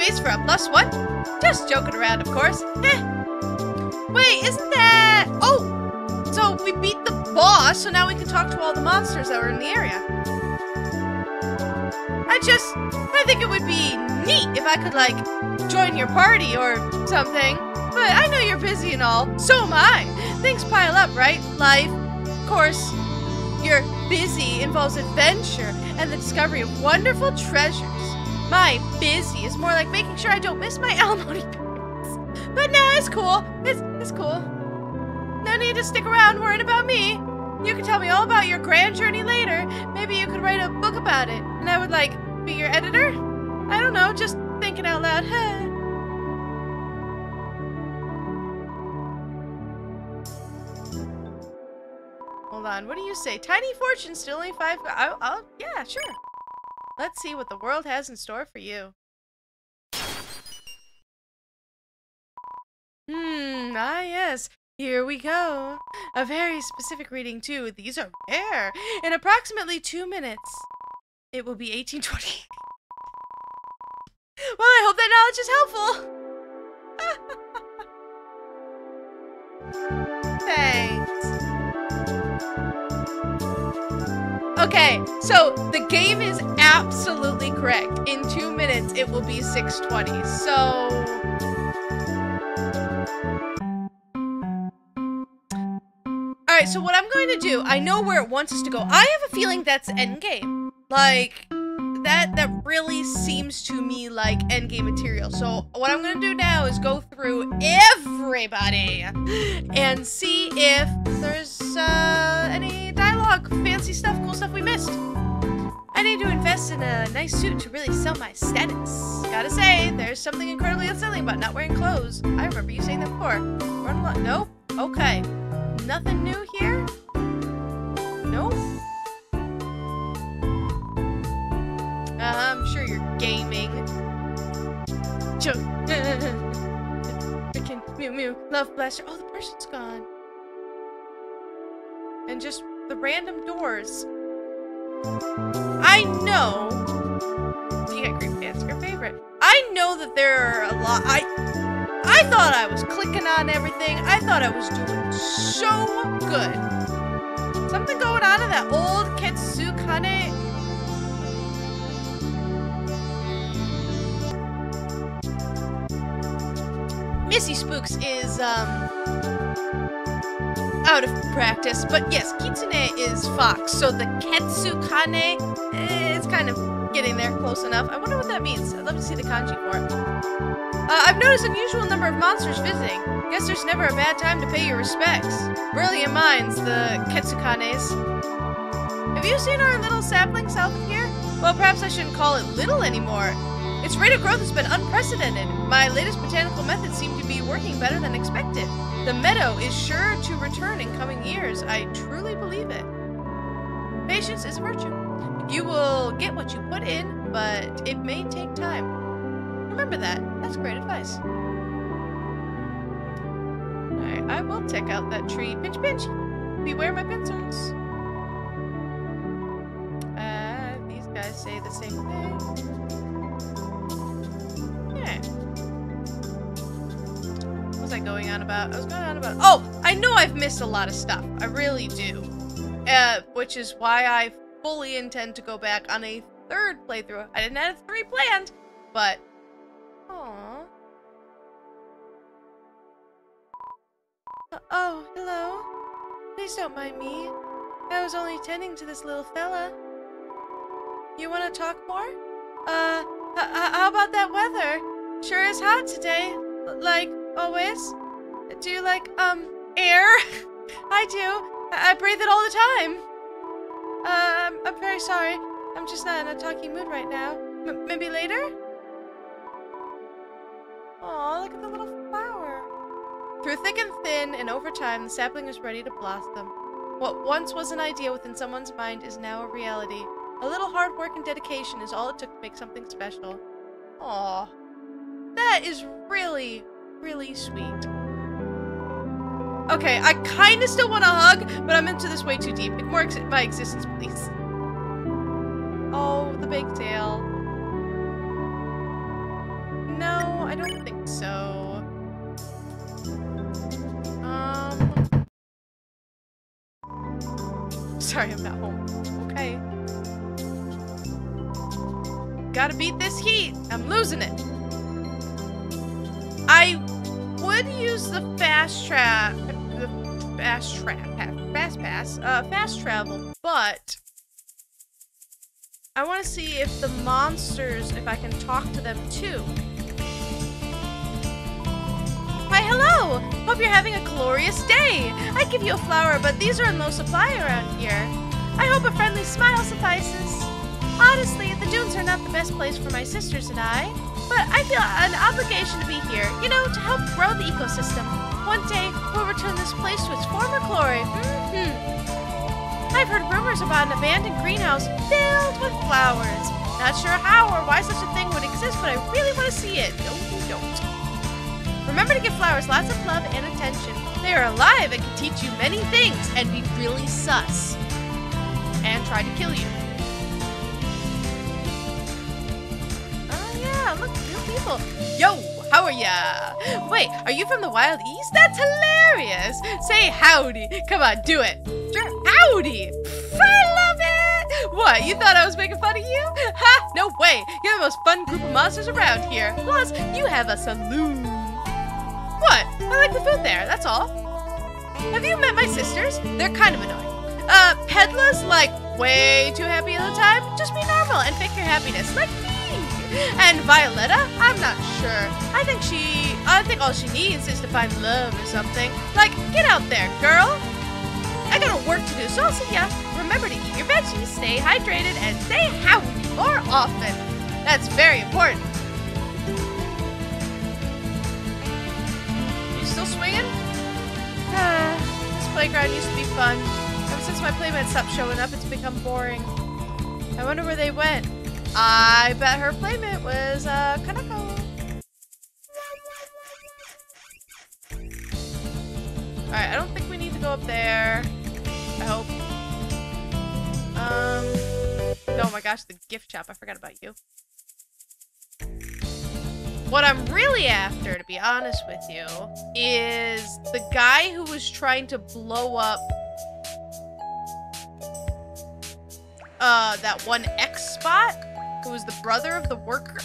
space for a +1? Just joking around, of course. Wait, isn't that... Oh! So we beat the boss, so now we can talk to all the monsters that were in the area. I think it would be neat if I could, like, join your party or something. But I know you're busy and all. So am I. Things pile up, right? Life. Of course, you're busy involves adventure and the discovery of wonderful treasures. My busy is more like making sure I don't miss my alimony payments. But no, it's cool. It's cool. No need to stick around worrying about me. You can tell me all about your grand journey later. Maybe you could write a book about it. And I would, like, be your editor? I don't know, just thinking out loud. Hold on, what do you say? Tiny fortune, still only 5... yeah, sure. Let's see what the world has in store for you. Ah yes. Here we go. A very specific reading, too. These are rare. In approximately 2 minutes, it will be 1820. Well, I hope that knowledge is helpful. Thanks. Okay, so the game is absolutely correct. In 2 minutes, it will be 620. So... Alright, so what I'm going to do, I know where it wants us to go. I have a feeling that's endgame. Like, that really seems to me like endgame material. So what I'm going to do now is go through everybody and see if there's any dialogue, fancy stuff, cool stuff we missed. I need to invest in a nice suit to really sell my status. Gotta say, there's something incredibly unsettling about not wearing clothes. I remember you saying that before. Run along. Nope. Okay. Nothing new here? Nope. I'm sure you're gaming. Freaking Mew Mew. Love Blaster. Oh, the person's gone. And just the random doors. I know. You got green pants. Your favorite. I know that there are a lot. I thought I was clicking on everything. I thought I was doing so good. Something going on in that old Ketsukane. Missy Spooks is out of practice, but yes, Kitsune is fox, so the Ketsukane is kind of getting there close enough. I wonder what that means. I'd love to see the kanji for it. I've noticed an unusual number of monsters visiting. Guess there's never a bad time to pay your respects. Brilliant minds, the Ketsukanes. Have you seen our little sapling south of here? Well, perhaps I shouldn't call it little anymore. Its rate of growth has been unprecedented. My latest botanical methods seem to be working better than expected. The meadow is sure to return in coming years. I truly believe it. Patience is a virtue. You will get what you put in, but it may take time. Remember that. That's great advice. Alright, I will check out that tree. Pinch, pinch. Beware my pincers. These guys say the same thing. Yeah. What was I going on about? I was going on about... Oh! I know I've missed a lot of stuff. I really do. Which is why I fully intend to go back on a third playthrough. I didn't have 3 planned, but... Aww. Oh, hello. Please don't mind me. I was only tending to this little fella. You want to talk more? How about that weather? Sure is hot today. Like, always. Do you like, air? I do. I breathe it all the time. I'm very sorry. I'm just not in a talking mood right now. Maybe later? Aw, look at the little flower. Through thick and thin, and over time, the sapling is ready to blossom. What once was an idea within someone's mind is now a reality. A little hard work and dedication is all it took to make something special. Aw. That is really, really sweet. Okay, I kinda still want a hug, but I'm into this way too deep. Ignore my existence, please. Oh, the big tail. I don't think so. Sorry, I'm not home. Okay. Gotta beat this heat. I'm losing it. I would use the fast travel, but I want to see if the monsters, if I can talk to them too. Why, hello! Hope you're having a glorious day. I'd give you a flower, but these are in low supply around here. I hope a friendly smile suffices. Honestly, the dunes are not the best place for my sisters and I, but I feel an obligation to be here, you know, to help grow the ecosystem. One day, we'll return this place to its former glory. I've heard rumors about an abandoned greenhouse filled with flowers. Not sure how or why such a thing would exist, but I really want to see it. No, you don't. Remember to give flowers lots of love and attention. They are alive and can teach you many things and be really sus. And try to kill you. Oh yeah, look, real people. Yo, how are ya? Wait, are you from the Wild East? That's hilarious. Say howdy. Come on, do it. Sure, howdy. I love it. What, you thought I was making fun of you? Ha, no way. You're the most fun group of monsters around here. Plus, you have a saloon. What? I like the food there, that's all. Have you met my sisters? They're kind of annoying. Pedla's like way too happy all the time. Just be normal and fake your happiness, like me. And Violetta? I'm not sure. I think all she needs is to find love or something. Like, get out there, girl. I got work to do, so I'll see ya. Remember to eat your veggies, stay hydrated, and say howdy more often. That's very important. Still swinging? This playground used to be fun. Ever since my playmates stopped showing up, it's become boring. I wonder where they went. I bet her playmate was, Kanako. Alright, I don't think we need to go up there. I hope. Oh my gosh, the gift shop. I forgot about you. What I'm really after, to be honest with you, is the guy who was trying to blow up that one X spot, who was the brother of the worker.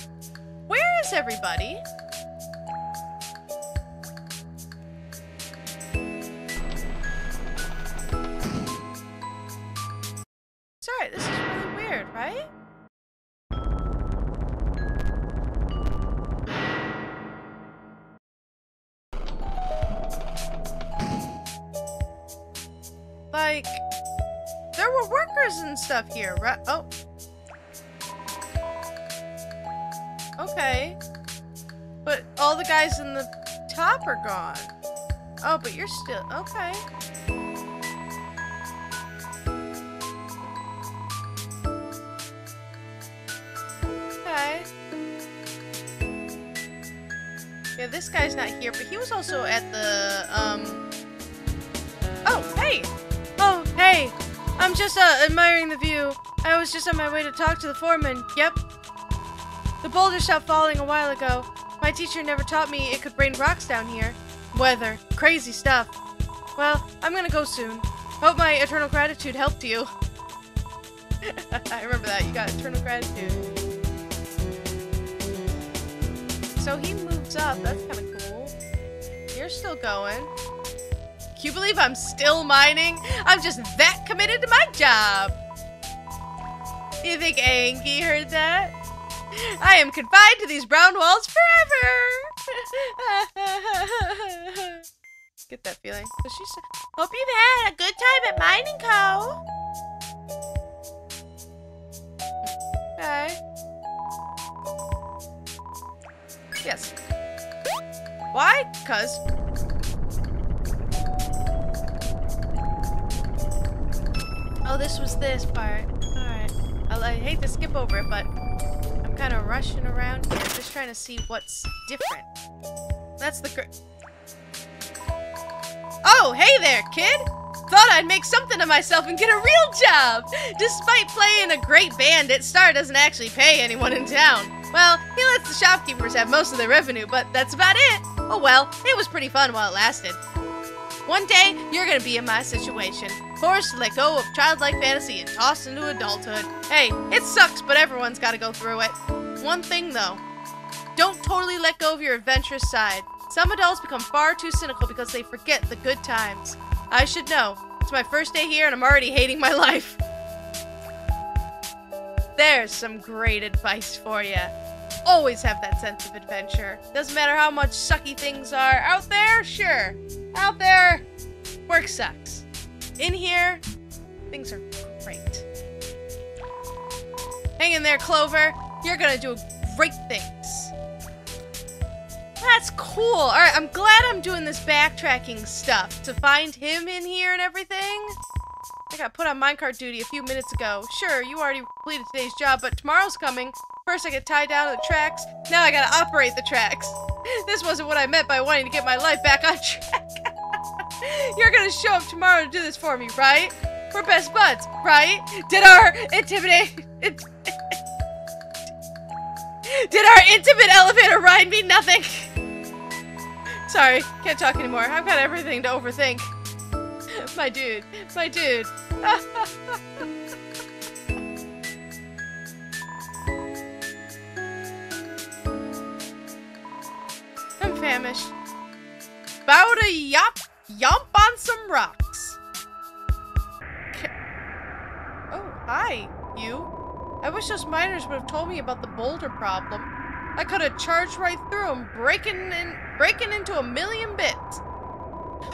Where is everybody? Sorry, this is really weird, right? Like, there were workers and stuff here, right? Oh. Okay. But all the guys in the top are gone. Oh, but you're still... Okay. Okay. Yeah, this guy's not here, but he was also at the, Oh, hey! Oh, hey! I'm just, admiring the view. I was just on my way to talk to the foreman. Yep. The boulder stopped falling a while ago. My teacher never taught me it could rain rocks down here. Weather. Crazy stuff. Well, I'm gonna go soon. Hope my eternal gratitude helped you. I remember that. You got eternal gratitude. So he moves up. That's kind of cool. You're still going. Can you believe I'm still mining? I'm just that committed to my job. You think Angie heard that? I am confined to these brown walls forever. Get that feeling. So she said, hope you've had a good time at Mining Co. Okay. Yes. Why? 'Cause. Oh, this was this part. Alright. I hate to skip over it, but I'm kind of rushing around here, just trying to see what's different. That's the Oh, hey there, kid! Thought I'd make something of myself and get a real job! Despite playing a great band, Star doesn't actually pay anyone in town. Well, he lets the shopkeepers have most of their revenue, but that's about it. Oh well, it was pretty fun while it lasted. One day, you're gonna be in my situation. Forced to let go of childlike fantasy and tossed into adulthood. Hey, it sucks, but everyone's gotta go through it. One thing though, don't totally let go of your adventurous side. Some adults become far too cynical because they forget the good times. I should know. It's my first day here and I'm already hating my life. There's some great advice for you. Always have that sense of adventure. Doesn't matter how much sucky things are out there, sure. Out there, work sucks. In here, things are great. Hang in there, Clover. You're gonna do great things. That's cool. Alright, I'm glad I'm doing this backtracking stuff to find him in here and everything. I got put on minecart duty a few minutes ago. Sure, you already completed today's job, but tomorrow's coming. First I get tied down to the tracks, now I gotta operate the tracks. This wasn't what I meant by wanting to get my life back on track. You're gonna show up tomorrow to do this for me, right? We're best buds, right? Did our intimate elevator ride mean nothing? Sorry, can't talk anymore. I've got everything to overthink. My dude, my dude. I'm famished. About to yomp on some rocks. Oh, hi, you. I wish those miners would have told me about the boulder problem. I could have charged right through them, breaking into a million bits.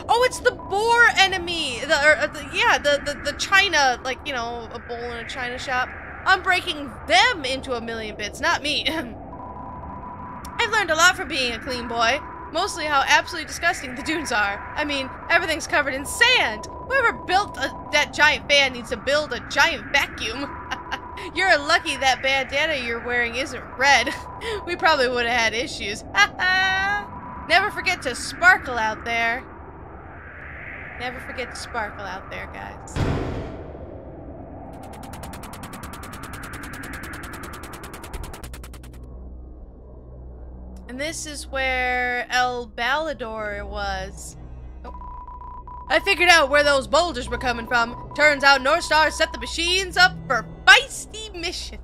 Oh, it's the boar enemy. The China, like, you know, a bowl in a China shop. I'm breaking them into a million bits, not me. I've learned a lot from being a clean boy. Mostly how absolutely disgusting the dunes are. I mean, everything's covered in sand. Whoever built that giant fan needs to build a giant vacuum. You're lucky that bandana you're wearing isn't red. We probably would have had issues. Never forget to sparkle out there. Never forget to sparkle out there, guys. And this is where El Balador was. Oh. I figured out where those boulders were coming from. Turns out North Star set the machines up for feisty missions.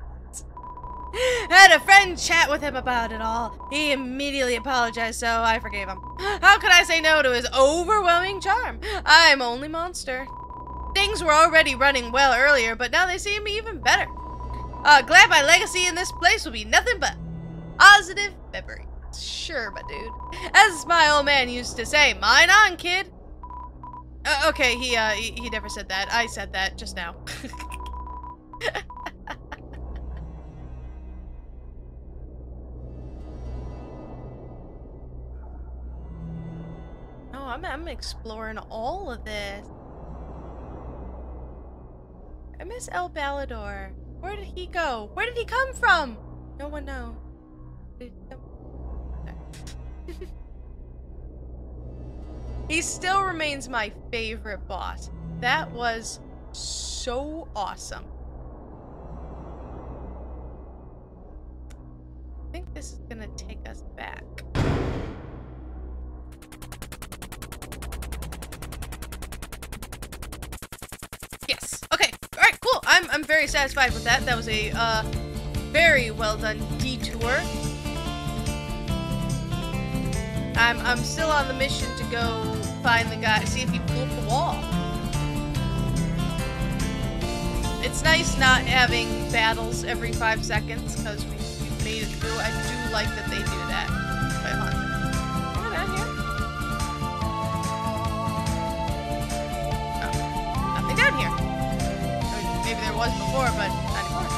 Had a friend chat with him about it all. He immediately apologized, so I forgave him. How could I say no to his overwhelming charm? I'm only monster. Things were already running well earlier, but now they seem even better. Glad my legacy in this place will be nothing but positive memories. Sure, my dude. As my old man used to say, mine on, kid. Okay, he never said that. I said that just now. Oh, I'm exploring all of this. I miss El Balador. Where did he go? Where did he come from? No one knows. He still remains my favorite boss. That was so awesome. I think this is gonna take us back. Yes. Okay. All right. Cool. I'm very satisfied with that. That was a very well done detour. I'm still on the mission to go find the guy, see if he blew up the wall. It's nice not having battles every 5 seconds because we've made it through. I do like that they do that. Wait, hold on. Am I down here? Oh, nothing down here. I mean, maybe there was before, but not anymore.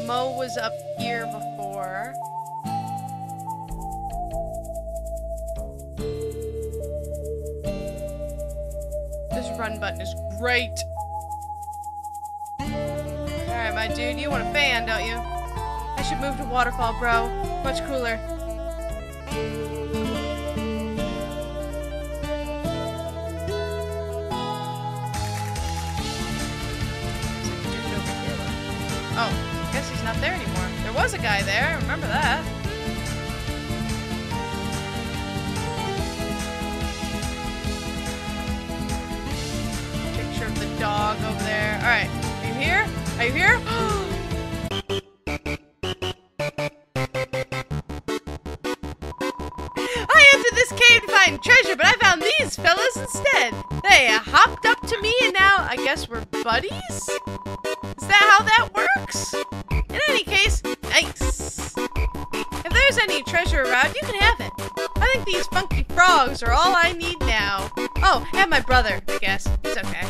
Mo was up here before. This run button is great. Alright, Alright, my dude, you want a fan, don't you? I should move to Waterfall, bro. Much cooler. Oh, I guess he's not there anymore. There was a guy there, remember that. Picture of the dog over there. Alright, are you here? Are you here? I entered this cave to find treasure, but I found these fellas instead. They hopped up to me and now I guess we're buddies? Is that how that works? In any case, nice. If there's any treasure around, you can have it. I think these funky frogs are all I need now. Oh, and my brother, I guess. He's okay.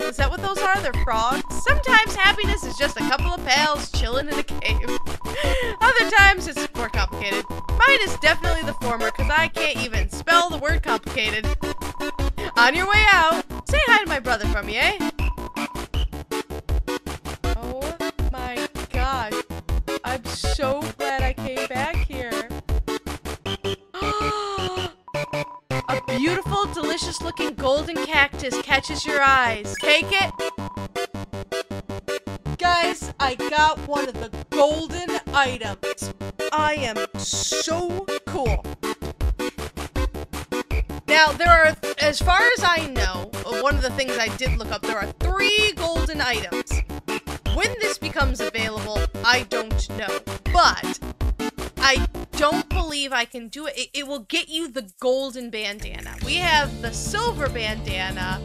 Is that what those are? They're frogs? Sometimes happiness is just a couple of pals chilling in a cave. Other times it's more complicated. Mine is definitely the former, because I can't even spell the word complicated. On your way out, say hi to my brother for me, eh? Oh my gosh. I'm so glad I came back here. A beautiful, delicious-looking golden cactus catches your eyes. Take it. Guys, I got one of the golden items. I am so cool. Now, there are, as far as I know, one of the things I did look up, there are 3 golden items. When this becomes available, I don't know. But I don't believe I can do it. It will get you the golden bandana. We have the silver bandana,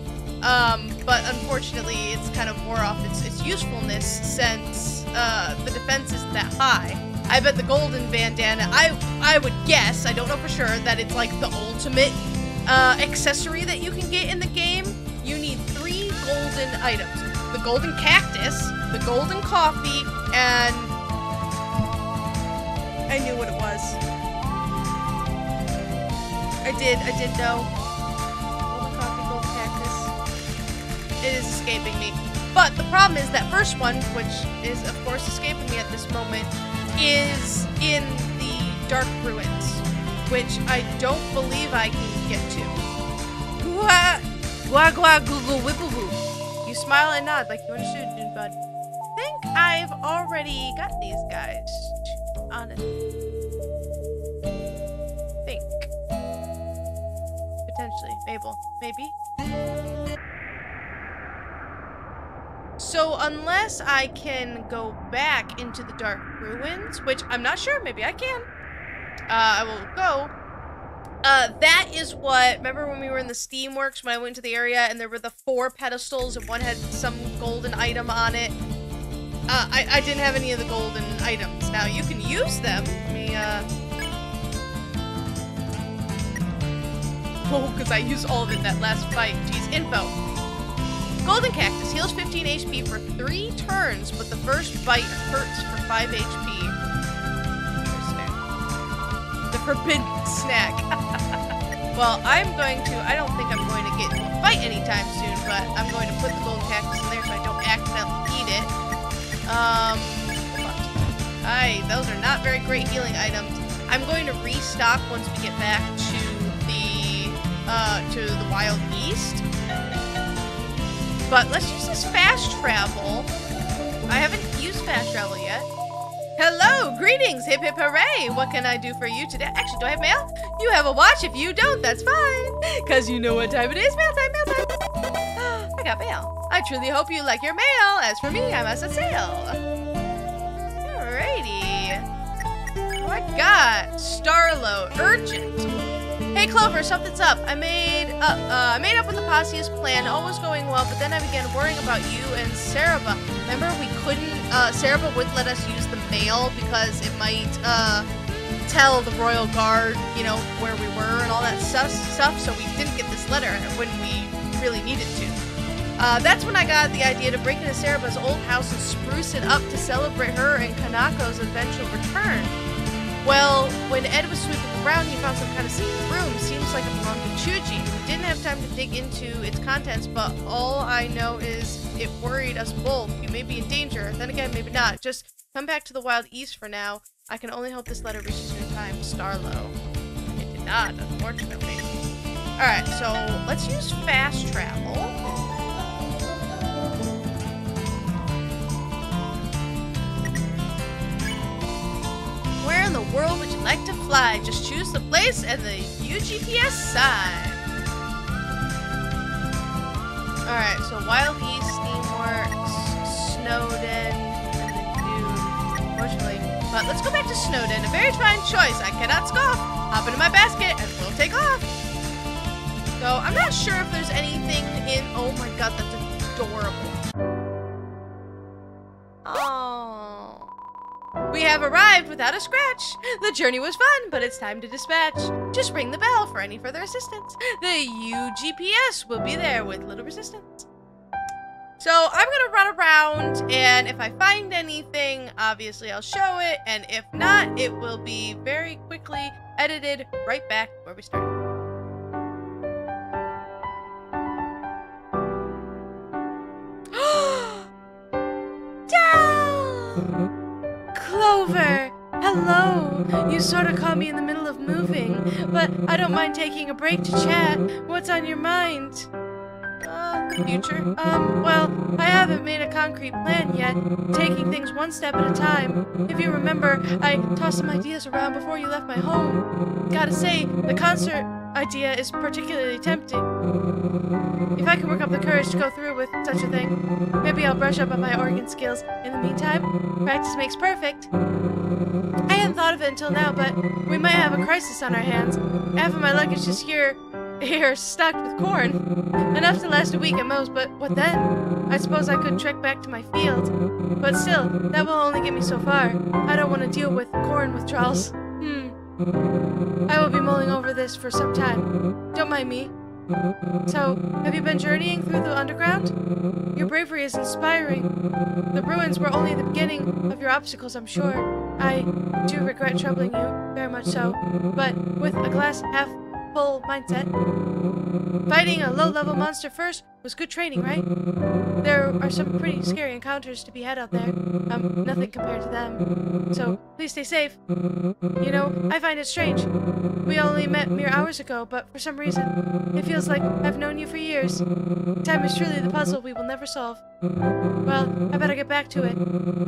but unfortunately it's kind of wore off its usefulness since the defense isn't that high. I bet the golden bandana, I would guess, I don't know for sure, that it's like the ultimate accessory that you can get in the game. You need 3 golden items. The golden cactus, the golden coffee, and I knew what it was. I did know. Golden coffee, golden cactus. It is escaping me. But the problem is that first one, which is of course escaping me at this moment, is in the Dark Ruins, which I don't believe I can get to. Gua gua google whipple whoop. You smile and nod like you understood, dude, bud. I think I've already got these guys. Honest. Think. Potentially. Mabel. Maybe? So unless I can go back into the Dark Ruins, which I'm not sure, maybe I can. I will go. That is what, remember when we were in the Steamworks when I went to the area and there were the 4 pedestals and one had some golden item on it? I didn't have any of the golden items. Now, you can use them. Let me, oh, because I used all of it in that last fight. Jeez, info. Golden Cactus heals 15 HP for 3 turns, but the first bite hurts for 5 HP. The forbidden snack. Well, I don't think I'm going to get into a fight anytime soon, but I'm going to put the golden cactus in there so I don't accidentally eat it. Those are not very great healing items. I'm going to restock once we get back to the Wild East. But let's use this fast travel. I haven't used fast travel yet. Hello, greetings, hip hip hooray! What can I do for you today? Actually, do I have mail? You have a watch. If you don't, that's fine. Cause you know what time it is. Mail time, mail time. I got mail. I truly hope you like your mail. As for me, I must set sail. Alrighty. Oh, I got Starlo, urgent. Hey Clover, something's up. I made up with the Pacifist plan, all was going well, but then I began worrying about you and Saraba. Remember, we couldn't, Saraba wouldn't let us use the mail because it might, tell the Royal Guard, you know, where we were and all that stuff, so we didn't get this letter when we really needed to. That's when I got the idea to break into Saraba's old house and spruce it up to celebrate her and Kanako's eventual return. Well, when Ed was sweeping around, he found some kind of secret room. Seems like it belonged to Chuji. We didn't have time to dig into its contents, but all I know is it worried us both. You may be in danger. Then again, maybe not. Just come back to the Wild East for now. I can only hope this letter reaches you in time. Starlo. It did not, unfortunately. Alright, so let's use fast travel. Where in the world would you like to fly? Just choose the place and the UGPS sign. Alright, so Wild East, Steamworks, Snowden, and the Dune, unfortunately. But let's go back to Snowden. A very fine choice. I cannot scoff. Hop into my basket and we'll take off. So I'm not sure if there's anything in... Oh my god, that's adorable. Oh. We have arrived without a scratch. The journey was fun, but it's time to dispatch. Just ring the bell for any further assistance. The UGPS will be there with little resistance. So I'm gonna run around, and if I find anything, obviously I'll show it, and if not, it will be very quickly edited right back where we started. Clover! Hello! You sort of caught me in the middle of moving, but I don't mind taking a break to chat. What's on your mind? The future? Well, I haven't made a concrete plan yet, taking things one step at a time. If you remember, I tossed some ideas around before you left my home. Gotta say, the concert idea is particularly tempting. If I can work up the courage to go through with such a thing, maybe I'll brush up on my organ skills. In the meantime, practice makes perfect. I hadn't thought of it until now, but we might have a crisis on our hands. Half of my luggage is here stocked with corn. Enough to last a week at most, but what then? I suppose I could trek back to my field. But still, that will only get me so far. I don't want to deal with corn withdrawals. I will be mulling over this for some time. Don't mind me. So, have you been journeying through the underground? Your bravery is inspiring. The ruins were only the beginning of your obstacles, I'm sure. I do regret troubling you, very much so, but with a glass half full mindset. Fighting a low-level monster first was good training, right? There are some pretty scary encounters to be had out there. Nothing compared to them. So, please stay safe. You know, I find it strange. We only met mere hours ago, but for some reason, it feels like I've known you for years. Time is truly the puzzle we will never solve. Well, I better get back to it.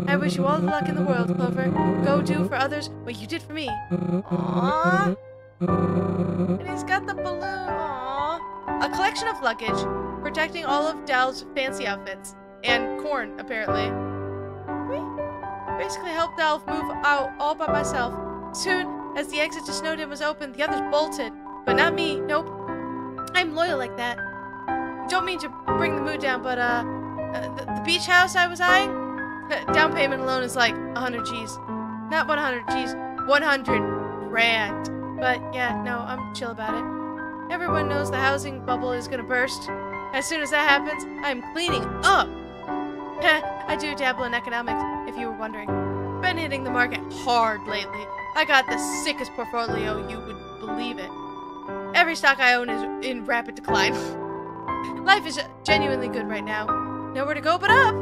I wish you all the luck in the world, Clover. Go do for others what you did for me. Aww. And he's got the balloon. Aww. A collection of luggage, protecting all of Dal's fancy outfits. And corn, apparently. We basically helped Dal move out all by myself. Soon as the exit to Snowden was open, the others bolted. But not me. Nope. I'm loyal like that. Don't mean to bring the mood down, but, the beach house I was eyeing? Down payment alone is like 100 G's. Not 100 G's. 100 grand. But, yeah, no, I'm chill about it. Everyone knows the housing bubble is gonna burst. As soon as that happens, I'm cleaning up. I do dabble in economics, if you were wondering. Been hitting the market hard lately. I got the sickest portfolio, you would believe it. Every stock I own is in rapid decline. Life is genuinely good right now. Nowhere to go but up.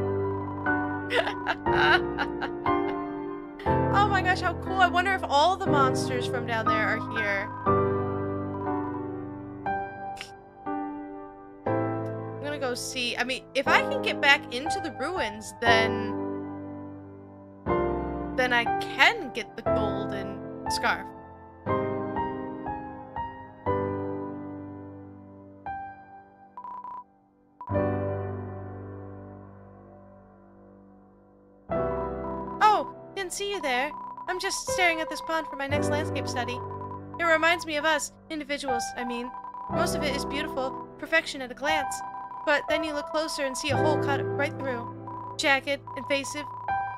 Oh my gosh, how cool. I wonder if all the monsters from down there are here. I'm gonna go see. I mean, if I can get back into the ruins, then I can get the golden scarf. See you there. I'm just staring at this pond for my next landscape study. It reminds me of us, individuals, I mean. Most of it is beautiful, perfection at a glance. But then you look closer and see a hole cut right through. Jagged, invasive,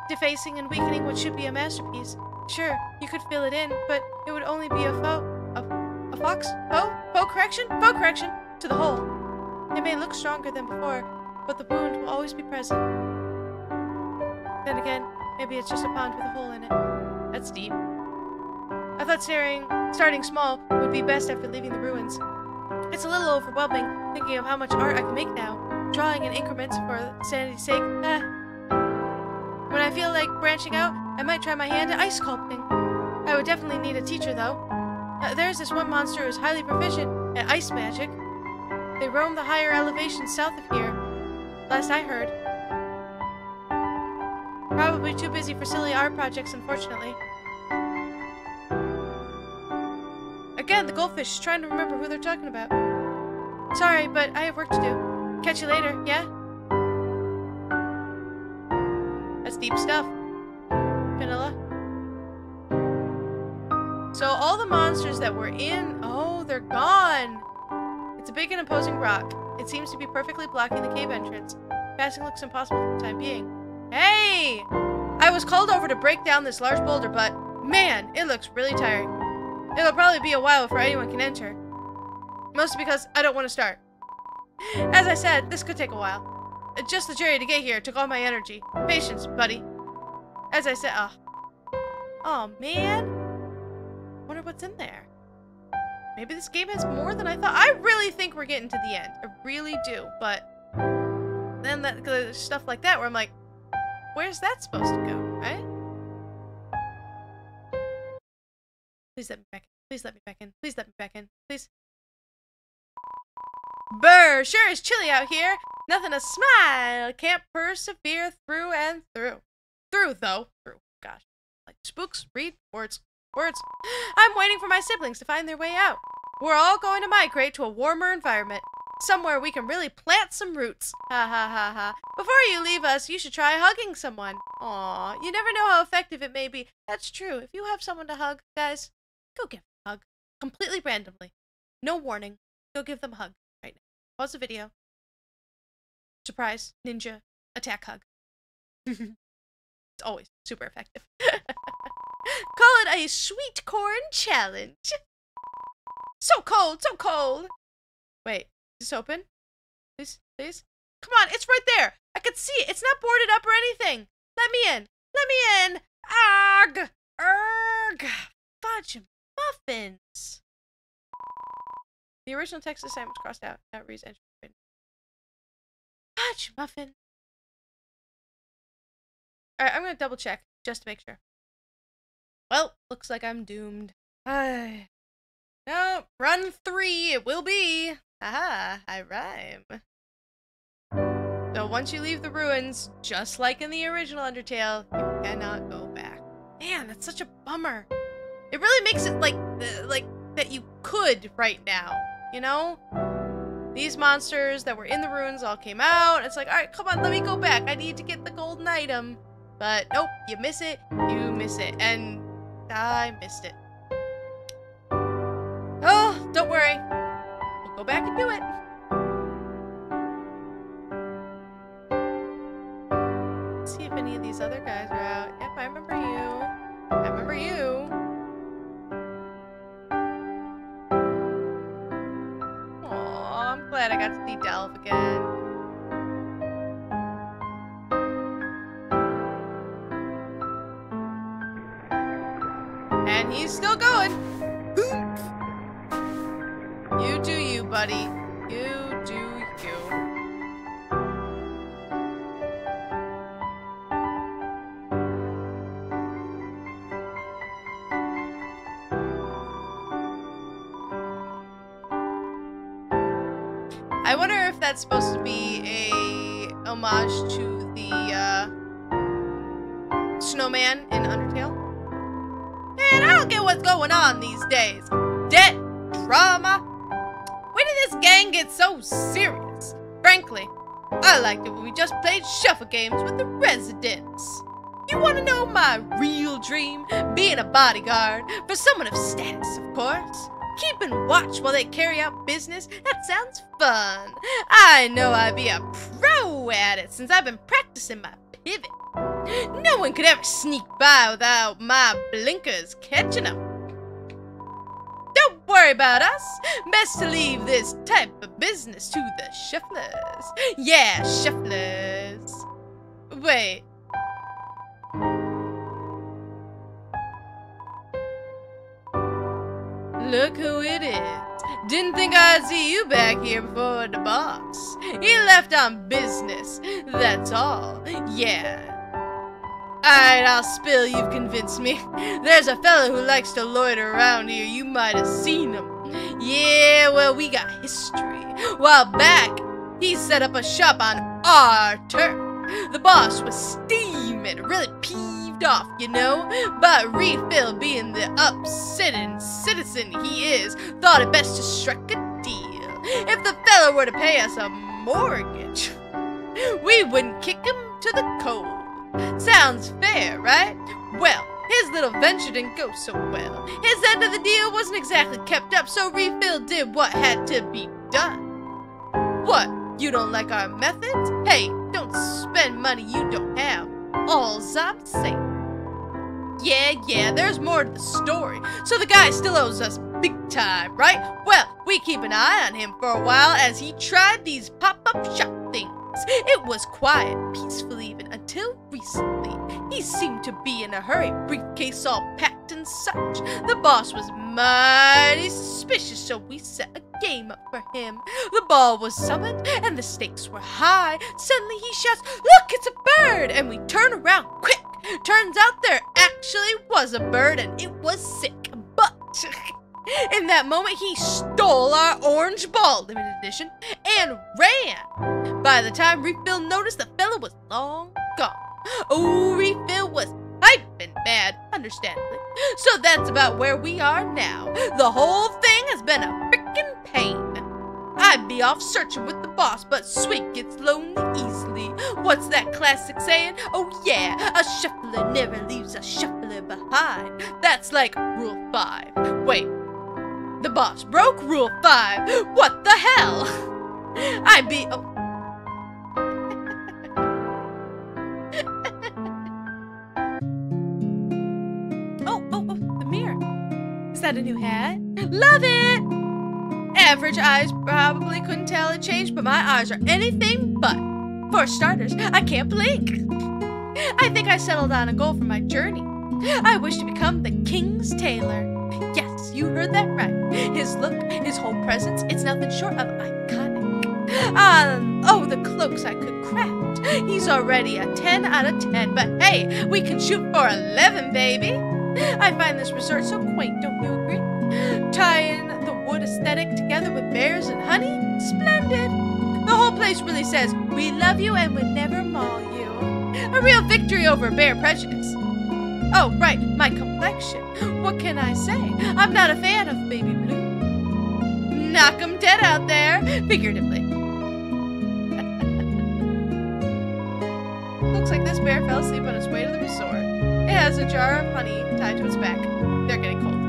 defacing and weakening what should be a masterpiece. Sure, you could fill it in, but it would only be a faux correction to the hole. It may look stronger than before, but the wound will always be present. Then again, maybe it's just a pond with a hole in it. That's deep. I thought starting small would be best after leaving the ruins. It's a little overwhelming thinking of how much art I can make now. Drawing in increments for sanity's sake. When I feel like branching out, I might try my hand at ice sculpting. I would definitely need a teacher, though. There's this one monster who's highly proficient at ice magic. They roam the higher elevations south of here. Last I heard. Probably too busy for silly art projects, unfortunately. Again, the goldfish is trying to remember who they're talking about. Sorry, but I have work to do. Catch you later, yeah? That's deep stuff. Vanilla. So all the monsters that were in... Oh, they're gone! It's a big and imposing rock. It seems to be perfectly blocking the cave entrance. Passing looks impossible for the time being. Hey! I was called over to break down this large boulder, but... Man, it looks really tiring. It'll probably be a while before anyone can enter. Mostly because I don't want to start. As I said, this could take a while. Just the journey to get here took all my energy. Patience, buddy. As I said, oh man. Wonder what's in there. Maybe this game has more than I thought. I really think we're getting to the end. I really do. But then there's stuff like that where I'm like, where's that supposed to go, right? Please let me back in. Please let me back in. Please let me back in. Please. Brr, sure is chilly out here. Nothing to smile. Can't persevere through and through. Through, though. Through. Gosh. Like spooks, read, words. Words. I'm waiting for my siblings to find their way out. We're all going to migrate to a warmer environment. Somewhere we can really plant some roots. Ha ha ha ha. Before you leave us, you should try hugging someone. Aw, you never know how effective it may be. That's true. If you have someone to hug, guys, go give them a hug. Completely randomly. No warning. Go give them a hug right now. Pause the video. Surprise. Ninja. Attack hug. It's always super effective. Call it a sweet corn challenge. So cold, so cold. Wait, is this open? Please, please? Come on, it's right there. I can see it. It's not boarded up or anything. Let me in. Let me in. Arg! Arg! Fudge muffins. The original text this time was crossed out. Now it reads entry. Fudge muffin. Alright, I'm gonna double check just to make sure. Well, looks like I'm doomed. No, run 3 it will be. Haha, I rhyme. So once you leave the ruins, just like in the original Undertale, you cannot go back. Man, that's such a bummer. It really makes it like that you could right now, you know? These monsters that were in the ruins all came out. It's like, alright, come on, let me go back. I need to get the golden item. But nope, you miss it, and I missed it. Oh, don't worry. We'll go back and do it. Let's see if any of these other guys are out. Yep, I remember you. I remember you. Aw, I'm glad I got to see Delve again. And he's still going. You do you, buddy. You do you. I wonder if that's supposed to be a homage to the snowman in Undertale. Man, I don't get what's going on these days. Debt, drama. When did this gang get so serious? Frankly, I liked it when we just played shuffle games with the residents. You want to know my real dream? Being a bodyguard for someone of status, of course. Keeping watch while they carry out business? That sounds fun. I know I'd be a pro at it since I've been practicing my pivot. No one could ever sneak by without my blinkers catching them. Don't worry about us. Best to leave this type of business to the shufflers. Yeah, shufflers. Wait. Look who it is. Didn't think I'd see you back here before the boss. He left on business, that's all. Yeah. Alright, I'll spill, you've convinced me. There's a fella who likes to loiter around here, you might have seen him. Yeah, well, we got history. While back, he set up a shop on our turf. The boss was steaming, really peeved off, you know? But Refill, being the upsetting citizen he is, thought it best to strike a deal. If the fella were to pay us a mortgage, we wouldn't kick him to the cold. Sounds fair, right? Well, his little venture didn't go so well. His end of the deal wasn't exactly kept up, so Refill did what had to be done. What? You don't like our methods? Hey, don't spend money you don't have. All's I'm saying. Yeah, there's more to the story. So the guy still owes us big time, right? Well, we keep an eye on him for a while as he tried these pop-up shop things. It was quiet, peaceful even, until recently. He seemed to be in a hurry, briefcase all packed and such. The boss was mighty suspicious, so we set a game up for him. The ball was summoned, and the stakes were high. Suddenly he shouts, "Look, it's a bird!" And we turn around quick. Turns out there actually was a bird, and it was sick. But in that moment, he stole our orange ball, limited edition, and ran. By the time Refill noticed, the fella was long gone. Oh, Refill was hyping bad, understandably. So that's about where we are now. The whole thing has been a frickin' pain. I'd be off searching with the boss, but Swig gets lonely easily. What's that classic saying? Oh yeah, a shuffler never leaves a shuffler behind. That's like Rule 5. Wait, the boss broke Rule 5. What the hell? I'd be... Oh. The mirror. Is that a new hat? Love it! Average eyes probably couldn't tell it changed, but my eyes are anything but. For starters, I can't blink. I think I settled on a goal for my journey. I wish to become the King's Tailor. Yes, you heard that right. His look, his whole presence, it's nothing short of iconic. Oh, the cloaks I could craft. He's already a 10 out of 10, but hey, we can shoot for 11, baby. I find this resort so quaint, don't you agree? Tying the wood aesthetic together with bears and honey? Splendid! The whole place really says, we love you and would never maul you. A real victory over bear prejudice. Oh, right, my complexion. What can I say? I'm not a fan of baby blue. Knock 'em dead out there, figuratively. Looks like this bear fell asleep on its way to the resort. It has a jar of honey tied to its back. They're getting cold.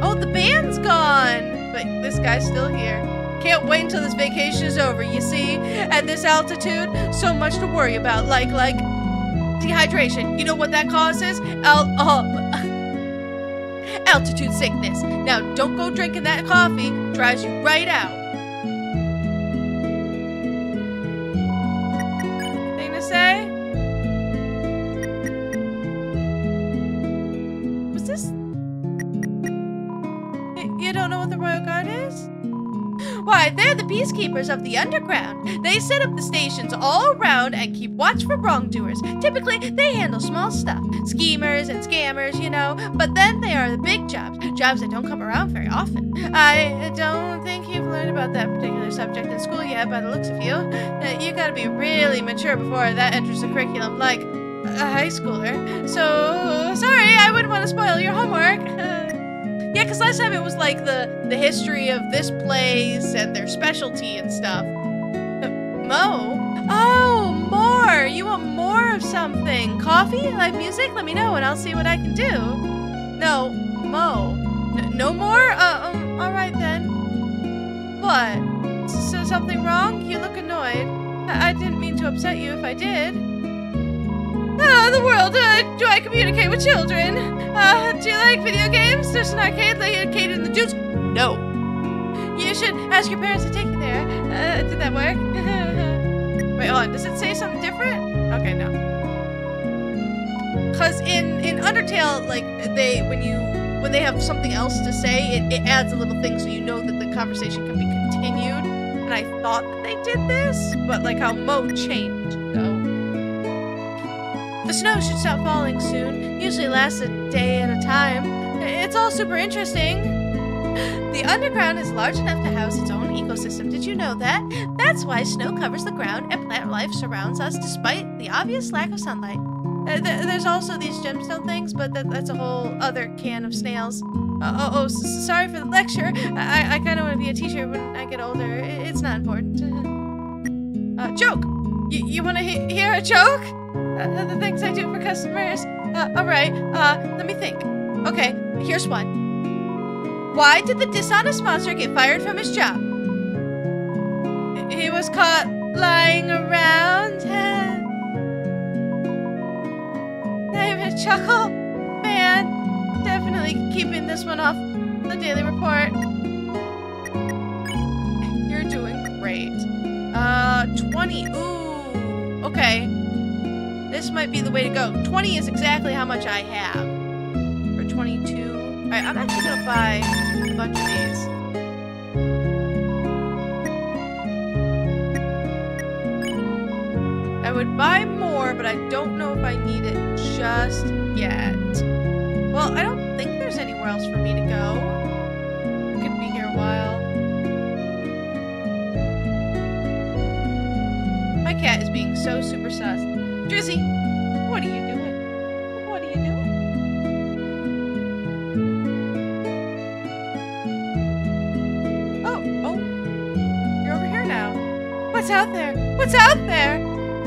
Oh, the band's gone! But this guy's still here. Can't wait until this vacation is over, you see? At this altitude, so much to worry about, like dehydration. You know what that causes? Altitude sickness. Now, don't go drinking that coffee. Dries you right out. Thing to say? Was this... You don't know what the Royal Guard is? Why, they're the peacekeepers of the underground. They set up the stations all around and keep watch for wrongdoers. Typically, they handle small stuff. Schemers and scammers, you know. But then they are the big jobs. Jobs that don't come around very often. I don't think you've learned about that particular subject in school yet, by the looks of you. You gotta be really mature before that enters the curriculum, like a high schooler. So, sorry, I wouldn't want to spoil your homework. Yeah, because last time it was like the history of this place and their specialty and stuff. Mo? Oh, more! You want more of something. Coffee? Live music? Let me know and I'll see what I can do. No, Mo. No more? Alright then. What? So something wrong? You look annoyed. I didn't mean to upset you if I did. The world, do I communicate with children? Do you like video games? There's an arcade located in the dudes. No. You should ask your parents to take you there. Did that work? Wait, hold on. Does it say something different? Okay, no. Cause in Undertale, like when they have something else to say, it adds a little thing so you know that the conversation can be continued. And I thought that they did this, but like how mode changed, so. The snow should stop falling soon. Usually lasts a day at a time. It's all super interesting. The underground is large enough to house its own ecosystem. Did you know that? That's why snow covers the ground and plant life surrounds us despite the obvious lack of sunlight. There's also these gemstone things, but that's a whole other can of snails. Sorry for the lecture. I kind of want to be a teacher when I get older. It's not important. Joke! You want to hear a joke? The things I do for customers. Alright, let me think. Okay, here's one. Why did the dishonest monster get fired from his job? He was caught lying around. David chuckle. Man, definitely keeping this one off the daily report. You're doing great. 20. Ooh, okay. This might be the way to go. 20 is exactly how much I have. For 22. Alright, I'm actually gonna buy a bunch of these. I would buy more, but I don't know if I need it just yet. Well, I don't think there's anywhere else for me to go. I could be here a while. My cat is being so super sus. Drizzy, what are you doing? What are you doing? Oh, you're over here now. What's out there? What's out there?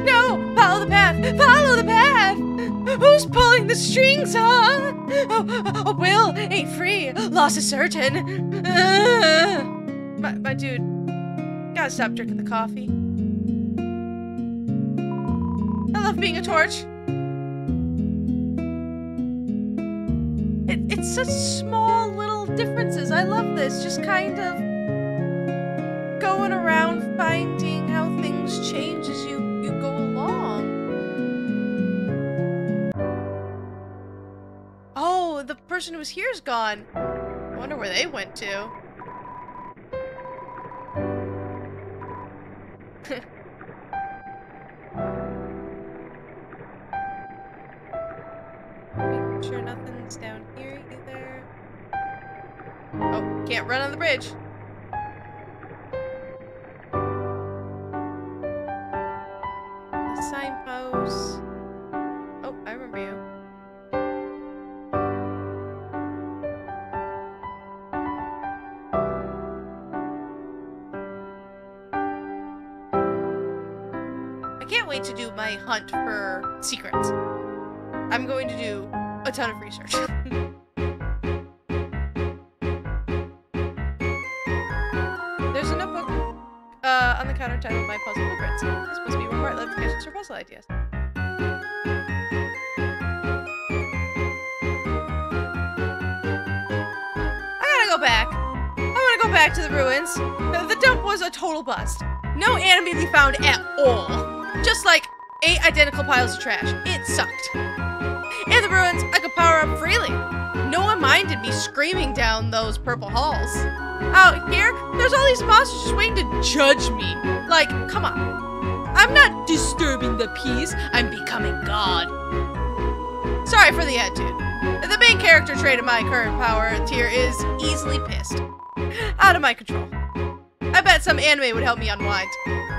No, follow the path. Follow the path. Who's pulling the strings, huh? Oh, Will ain't free. Loss is certain. My dude, gotta stop drinking the coffee. I love being a torch. It's such small little differences. I love this. Just kind of going around finding how things change as you go along. Oh, the person who was here is gone. I wonder where they went to. Sure nothing's down here either. Oh, can't run on the bridge. The signpost. Oh, I remember you. I can't wait to do my hunt for secrets. I'm going to do a ton of research. There's a notebook on the counter titled My Puzzle Blueprints. It's supposed to be where Bart lives to catch her puzzle ideas. I gotta go back. I want to go back to the ruins. The dump was a total bust. No anime to be found at all. Just like 8 identical piles of trash. It sucked. In the ruins, I could power up freely. No one minded me screaming down those purple halls. Out here, there's all these monsters just waiting to judge me. Like, come on. I'm not disturbing the peace, I'm becoming God. Sorry for the attitude. The main character trait of my current power tier is easily pissed. Out of my control. I bet some anime would help me unwind.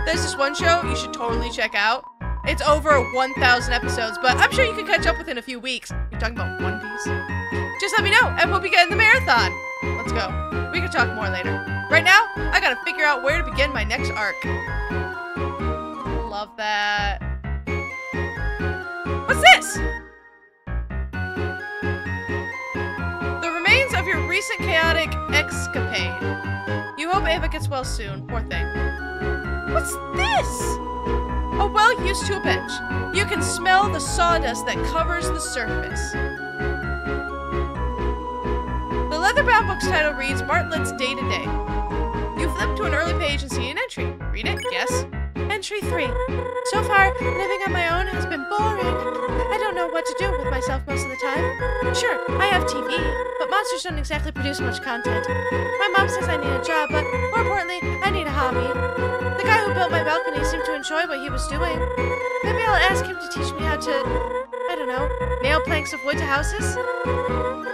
There's this one show you should totally check out. It's over 1,000 episodes, but I'm sure you can catch up within a few weeks. You're talking about One Piece? Just let me know, and we'll begin the marathon. Let's go. We can talk more later. Right now, I gotta figure out where to begin my next arc. Love that. What's this? The remains of your recent chaotic escapade. You hope Ava gets well soon. Poor thing. What's this? A well-used tool bench. You can smell the sawdust that covers the surface. The leather-bound book's title reads Martlet's Day-to-Day. You flip to an early page and see an entry. Read it, yes. Entry 3. So far, living on my own has been boring. I don't know what to do with myself most of the time. Sure, I have TV, but monsters don't exactly produce much content. My mom says I need a job, but more importantly, I need a hobby. The guy who built my balcony seemed to enjoy what he was doing. Maybe I'll ask him to teach me how to, I don't know, nail planks of wood to houses?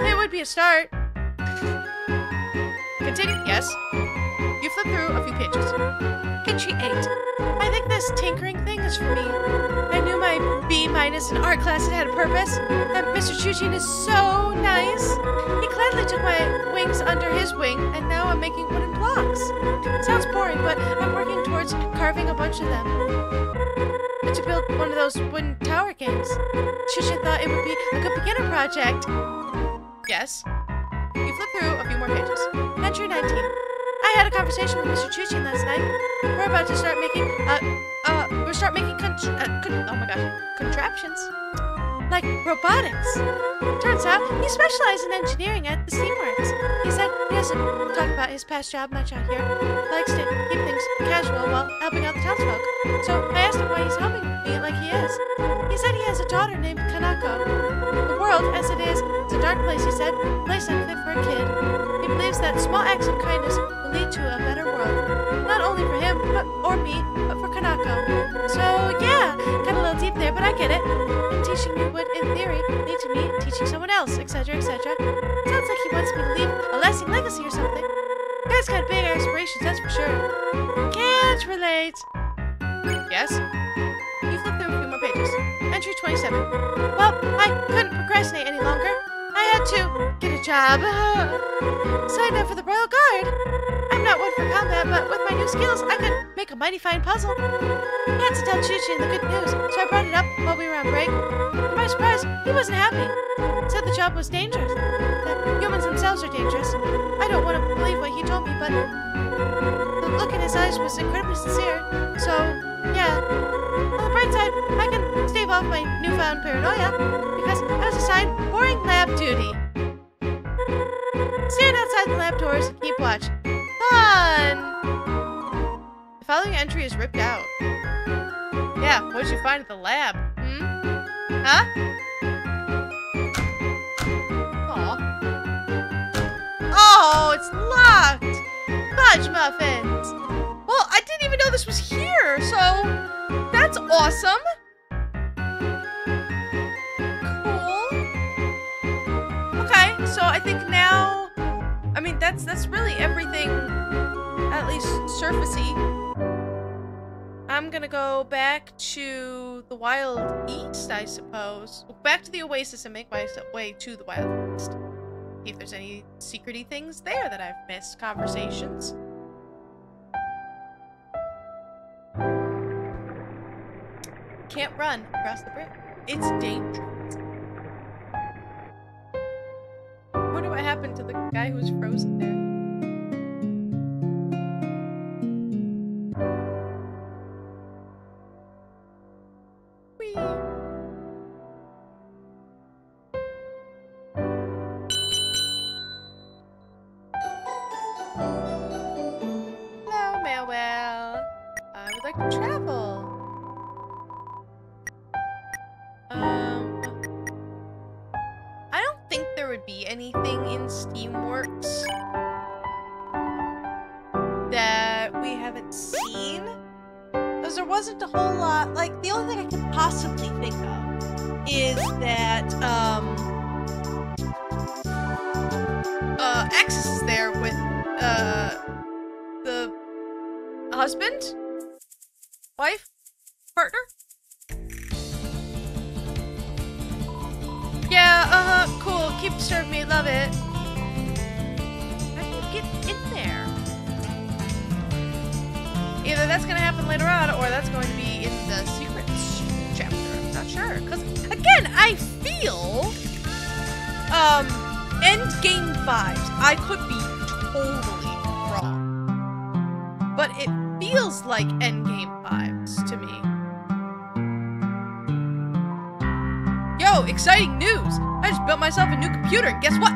It would be a start. Continue. Yes. You flip through a few pages. Entry 8. I think this tinkering thing is for me. I knew my B- in art class had a purpose, and Mr. Chuchin is so nice. He gladly took my wings under his wing, and now I'm making wooden blocks. It sounds boring, but I'm working towards carving a bunch of them. And to build one of those wooden tower games. Chuchin thought it would be a good beginner project. Yes. You flip through a few more pages. Entry 19. I had a conversation with Mr. Chuchin last night. We're about to start making, contraptions. Like robotics. Turns out he specializes in engineering at the Steamworks. He said he doesn't talk about his past job much out here. He likes to keep things casual while helping out the townsfolk. So I asked him why he's helping me like he is. He said he has a daughter named Kanako. The world, as it is a dark place, he said, a place unfit for a kid. He believes that small acts of kindness will lead to a better world. Not only for him, or me, but for Kanako. So, yeah, got a little deep there, but I get it. And teaching me would, in theory, lead to me teaching someone else, etc., etc. Sounds like he wants me to leave a lasting legacy or something. Guy's got big aspirations, that's for sure. Can't relate. Yes? You flip through a few more pages. Entry 27. Well, I couldn't procrastinate any longer. I had to get a job. Signed up for the Royal Guard. I'm not one for combat, but with my new skills, I could make a mighty fine puzzle. I had to tell Chuchin the good news, so I brought it up while we were on break. To my surprise, he wasn't happy. Said the job was dangerous. That humans themselves are dangerous. I don't want to believe what he told me, but the look in his eyes was incredibly sincere. So, yeah. On the bright side, I can stave off my newfound paranoia, because I was assigned boring lab duty. Stand outside the lab doors and keep watch. Fun! The following entry is ripped out. Yeah, what did you find at the lab? Huh? Aw. Oh, it's locked! Fudge muffins! Well, I didn't even know this was here, so that's awesome! Cool. Okay, so I think now, I mean, that's really everything, at least surfacey. I'm gonna go back to the Wild East, I suppose. Back to the Oasis and make my way to the Wild East. See if there's any secrety things there that I've missed. Conversations. Can't run across the bridge. It's dangerous. I wonder what happened to the guy who was frozen there. Whee! Hello, Mailwell. I would like to travel. I don't think there would be anything in Steamworks that we haven't seen. Because there wasn't a whole lot, like, the only thing I could possibly think of is that, Axis is there with, the husband? Wife? Partner? Yeah, cool. Keep serving me, love it. How do you get in there? Either that's gonna happen later on, or that's going to be in the secrets chapter. I'm not sure. Because, again, I feel, endgame vibes. I could be totally wrong. But it feels like endgame vibes to me. Yo, exciting news! I just built myself a new computer, and guess what?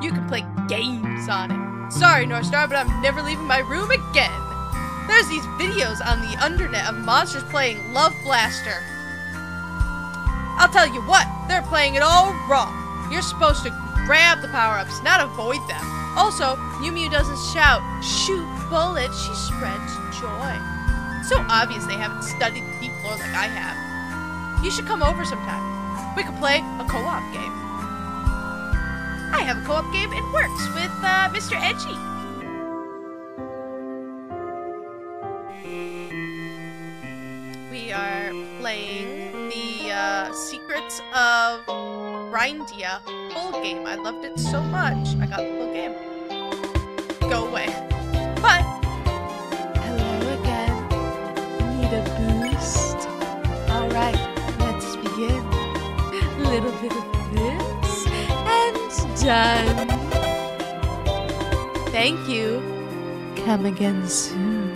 You can play games on it. Sorry, Northstar, but I'm never leaving my room again. There's these videos on the internet of monsters playing Love Blaster. I'll tell you what, they're playing it all wrong. You're supposed to grab the power-ups, not avoid them. Also, Mew doesn't shout, shoot bullets, she spreads joy. So obvious they haven't studied the deep lore like I have. You should come over sometime. We could play a co-op game. I have a co-op game in works with Mr. Edgy. We are playing the Secrets of Grindia full game. I loved it so much, I got the full game. Go away. But, hello again. Need a boost? Alright, let's begin. Little bit of this, and done. Thank you. Come again soon.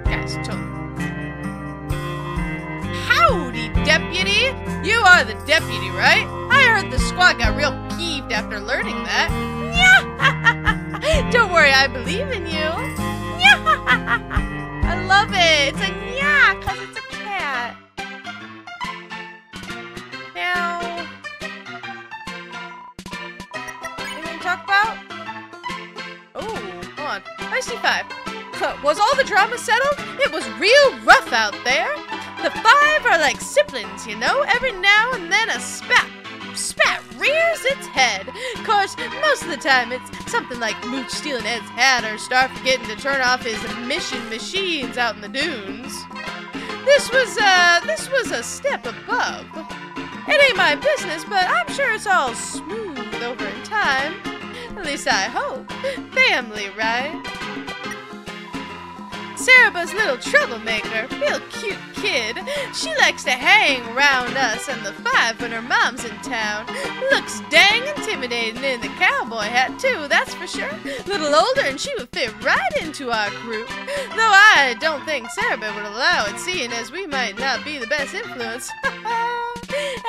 Guys, howdy, deputy! You are the deputy, right? I heard the squad got real peeved after learning that. Don't worry, I believe in you. I love it. It's a yeah, cause it's a cat. Now, anything to talk about? Oh, hold on. I see 5. Was all the drama settled? It was real rough out there. The 5 are like siblings, you know? Every now and then a spat rears its head. Of course, most of the time it's something like Mooch stealing Ed's hat or Star forgetting to turn off his mission machines out in the dunes. This was a step above. It ain't my business, but I'm sure it's all smooth over in time. At least I hope. Family, right? Cereba's little troublemaker, real cute kid. She likes to hang around us and the 5 when her mom's in town. Looks dang intimidating in the cowboy hat too, that's for sure. Little older and she would fit right into our group. Though I don't think Cereba would allow it, seeing as we might not be the best influence.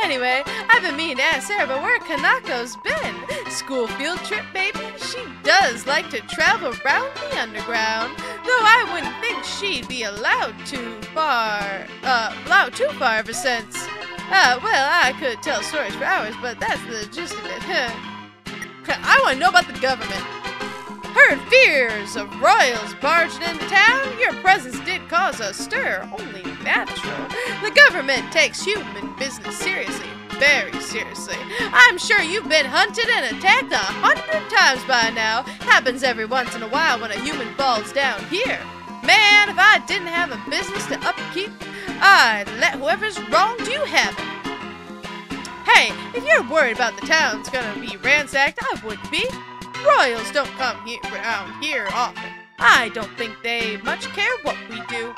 Anyway, I've been meaning to ask Cereba where Kanako's been. School field trip, baby? She does like to travel around the underground. Though I wouldn't think she'd be allowed too far ever since. Well, I could tell stories for hours, but that's the gist of it. I want to know about the government. Heard fears of royals barging into town. Your presence did cause a stir, only natural. The government takes human business seriously, very seriously. I'm sure you've been hunted and attacked 100 times by now. Happens every once in a while when a human falls down here. Man, if I didn't have a business to upkeep, I'd let whoever's wronged you have it. Hey, if you're worried about the town's gonna be ransacked, I wouldn't be. Royals don't come around here often. I don't think they much care what we do.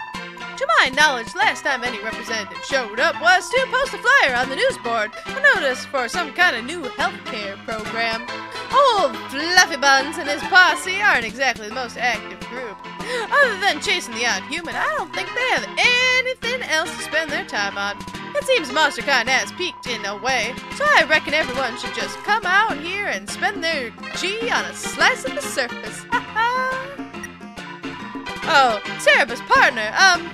To my knowledge, last time any representative showed up was to post a flyer on the news board, a notice for some kind of new healthcare program. Old Fluffy Buns and his posse aren't exactly the most active group. Other than chasing the odd human, I don't think they have anything else to spend their time on. It seems Monster Con has peaked in a way, so I reckon everyone should just come out here and spend their G on a slice of the surface. Oh, Cereba's partner,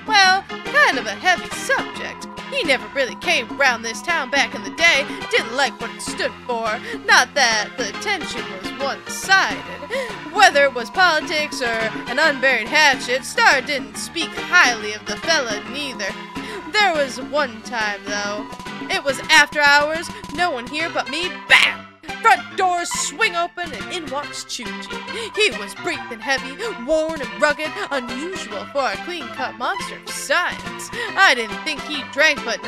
well, kind of a heavy subject. He never really came around this town back in the day, didn't like what it stood for. Not that the tension was one-sided. Whether it was politics or an unburied hatchet, Star didn't speak highly of the fella neither. There was one time, though. It was after hours, no one here but me, bam! Front doors swing open and in walks Chuchi. He was breathing heavy, worn and rugged, unusual for a clean-cut monster of science. I didn't think he drank, but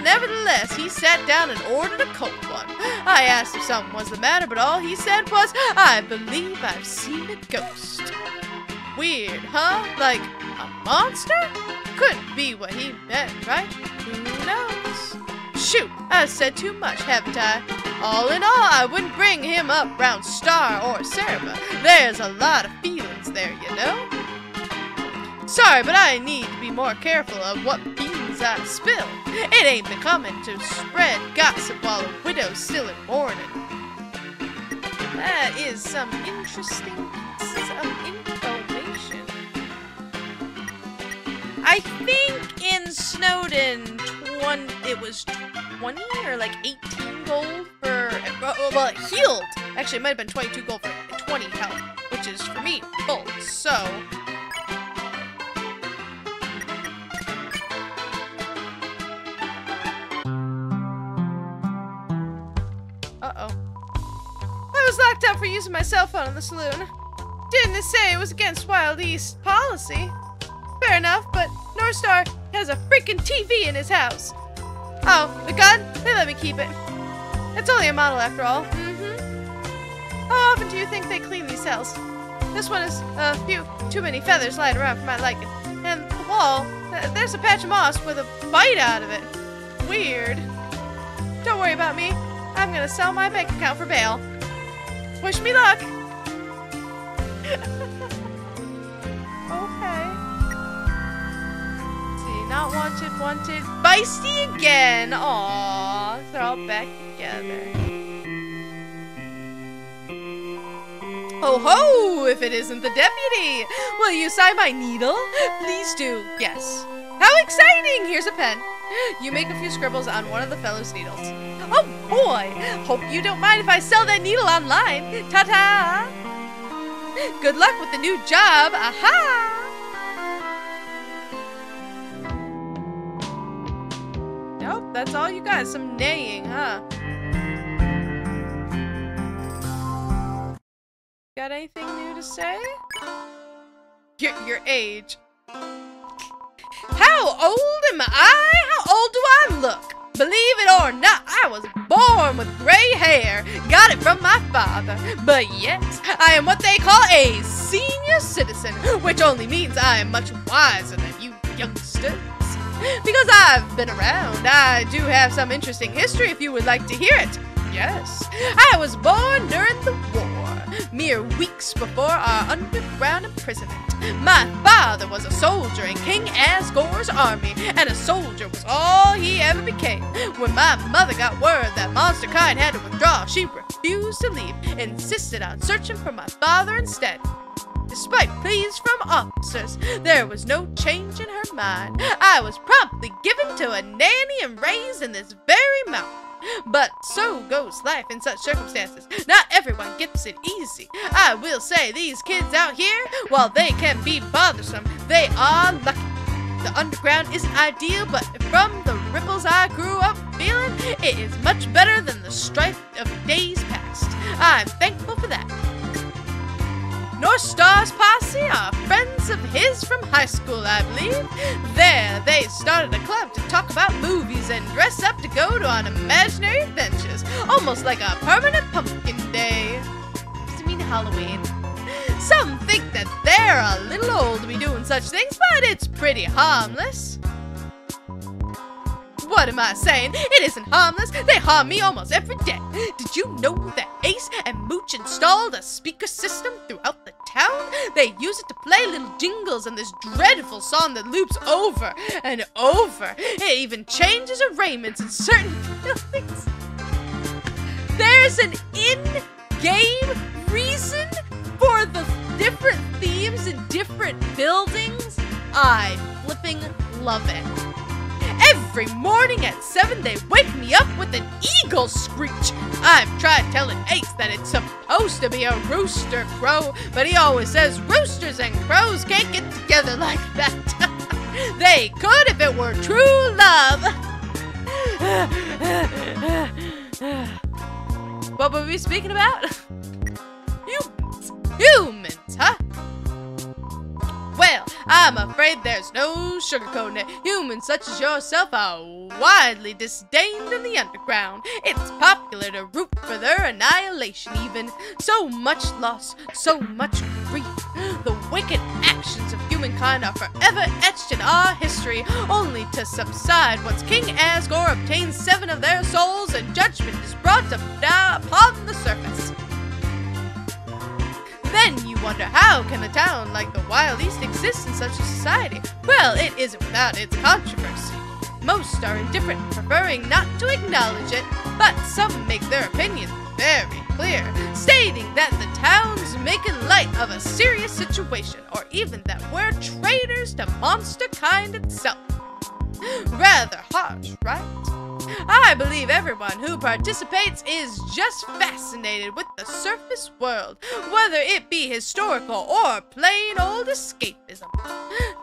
nevertheless, he sat down and ordered a cold one. I asked if something was the matter, but all he said was, I believe I've seen a ghost. Weird, huh? Like a monster? Couldn't be what he meant, right? Who knows? Shoot, I've said too much, haven't I? All in all, I wouldn't bring him up round Star or Cereba. There's a lot of feelings there, you know? Sorry, but I need to be more careful of what beans I spill. It ain't becoming to spread gossip while a widow's still in mourning. That is some interesting pieces of information. I think in Snowden, it was 20 or like 18 gold for, well, it healed. Actually, it might have been 22 gold for 20 health, which is, for me, full. So, uh-oh. I was locked up for using my cell phone in the saloon. Didn't it say it was against Wild East policy? Fair enough, but Northstar has a freaking TV in his house. Oh, the gun? They let me keep it. It's only a model after all. How often do you think they clean these cells? This one has a few too many feathers lying around for my liking. And the wall, there's a patch of moss with a bite out of it. Weird. Don't worry about me. I'm gonna sell my bank account for bail. Wish me luck. Okay. Let's see, not wanted, wanted. Feisty again. Aww, they're all back together. Ho ho! If it isn't the deputy! Will you sign my needle? Please do. Yes. How exciting! Here's a pen. You make a few scribbles on one of the fellow's needles. Oh boy! Hope you don't mind if I sell that needle online. Ta-ta! Good luck with the new job. Aha! Nope, that's all you got. Some neighing, huh? Got anything new to say? Your age. How old am I? How old do I look? Believe it or not, I was born with gray hair. Got it from my father. But yes, I am what they call a senior citizen, which only means I am much wiser than you youngsters. Because I've been around, I do have some interesting history if you would like to hear it. Yes, I was born during the war, mere weeks before our underground imprisonment. My father was a soldier in King Asgore's army, and a soldier was all he ever became. When my mother got word that Monster Kind had to withdraw, she refused to leave, insisted on searching for my father instead. Despite pleas from officers, there was no change in her mind. I was promptly given to a nanny and raised in this very mountain. But so goes life in such circumstances. Not everyone gets it easy. I will say these kids out here, while they can be bothersome, they are lucky. The underground isn't ideal, but from the ripples I grew up feeling, it is much better than the strife of days past. I'm thankful for that. Northstar's posse are friends of his from high school, I believe. There, they started a club to talk about movies and dress up to go on imaginary adventures, almost like a permanent pumpkin day. Does it mean Halloween? Some think that they're a little old to be doing such things, but it's pretty harmless. What am I saying? It isn't harmless. They harm me almost every day. Did you know that Ace and Mooch installed a speaker system throughout the town? They use it to play little jingles and this dreadful song that loops over and over. It even changes arraignments in certain buildings. There's an in-game reason for the different themes in different buildings. I flipping love it. Every morning at 7, they wake me up with an eagle screech. I've tried telling Ace that it's supposed to be a rooster crow, but he always says roosters and crows can't get together like that. They could if it were true love. What were we speaking about? Humans, huh? Well, I'm afraid there's no sugarcoating it. Humans such as yourself are widely disdained in the underground. It's popular to root for their annihilation even. So much loss, so much grief. The wicked actions of humankind are forever etched in our history, only to subside once King Asgore obtains 7 of their souls and judgment is brought upon the surface. Then you wonder, how can a town like the Wild East exist in such a society? Well, it isn't without its controversy. Most are indifferent, preferring not to acknowledge it, but some make their opinion very clear, stating that the town's making light of a serious situation, or even that we're traitors to monster kind itself. Rather harsh, right? I believe everyone who participates is just fascinated with the surface world, whether it be historical or plain old escapism.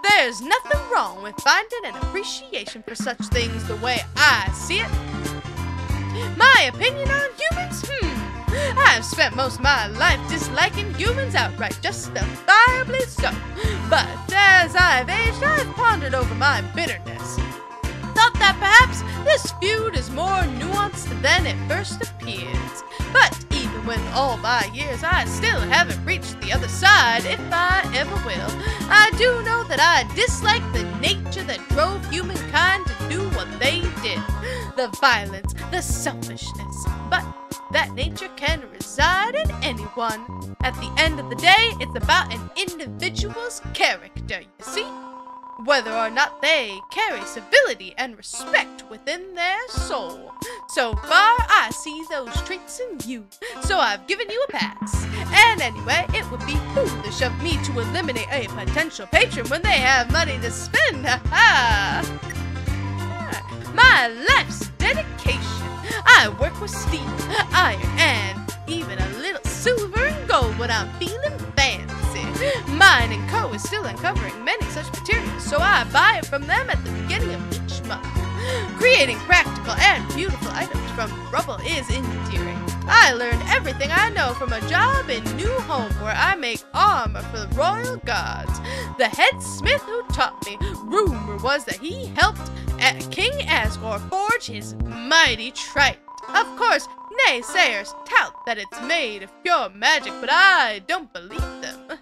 There's nothing wrong with finding an appreciation for such things the way I see it. My opinion on humans? I've spent most of my life disliking humans outright, justifiably so. But as I've aged, I've pondered over my bitterness. Thought that perhaps this feud is more nuanced than it first appears. But even with all my years, I still haven't reached the other side, if I ever will. I do know that I dislike the nature that drove humankind to do what they did. The violence, the selfishness. But that nature can reside in anyone. At the end of the day, it's about an individual's character, you see? Whether or not they carry civility and respect within their soul. So far, I see those traits in you, so I've given you a pass. And anyway, it would be foolish of me to eliminate a potential patron when they have money to spend. Ha-ha! My life's dedication. I work with steel, iron, and even a little silver and gold when I'm feeling fancy. Mine and Co. is still uncovering many such materials, so I buy it from them at the beginning of each month. Creating practical and beautiful items from rubble is endearing. I learned everything I know from a job in New Home where I make armor for the royal guards. The head smith who taught me, rumor was that he helped King Asgore forge his mighty trident. Of course, naysayers tout that it's made of pure magic, but I don't believe them.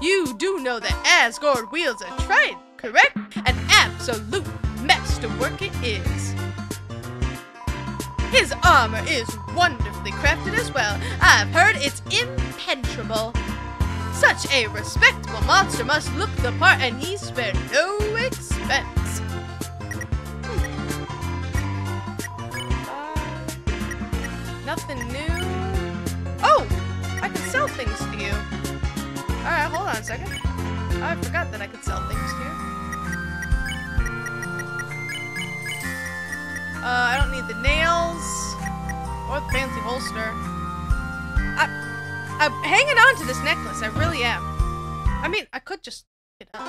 You do know that Asgore wields a trident, correct? An absolute masterwork it is. His armor is wonderfully crafted as well. I've heard it's impenetrable. Such a respectable monster must look the part, and he spared no expense. Nothing new. Oh! I can sell things to you. Alright, hold on a second. I forgot that I could sell things to you. I don't need the nails or the fancy holster. I'm hanging on to this necklace. I really am. I mean, I could just pick it up.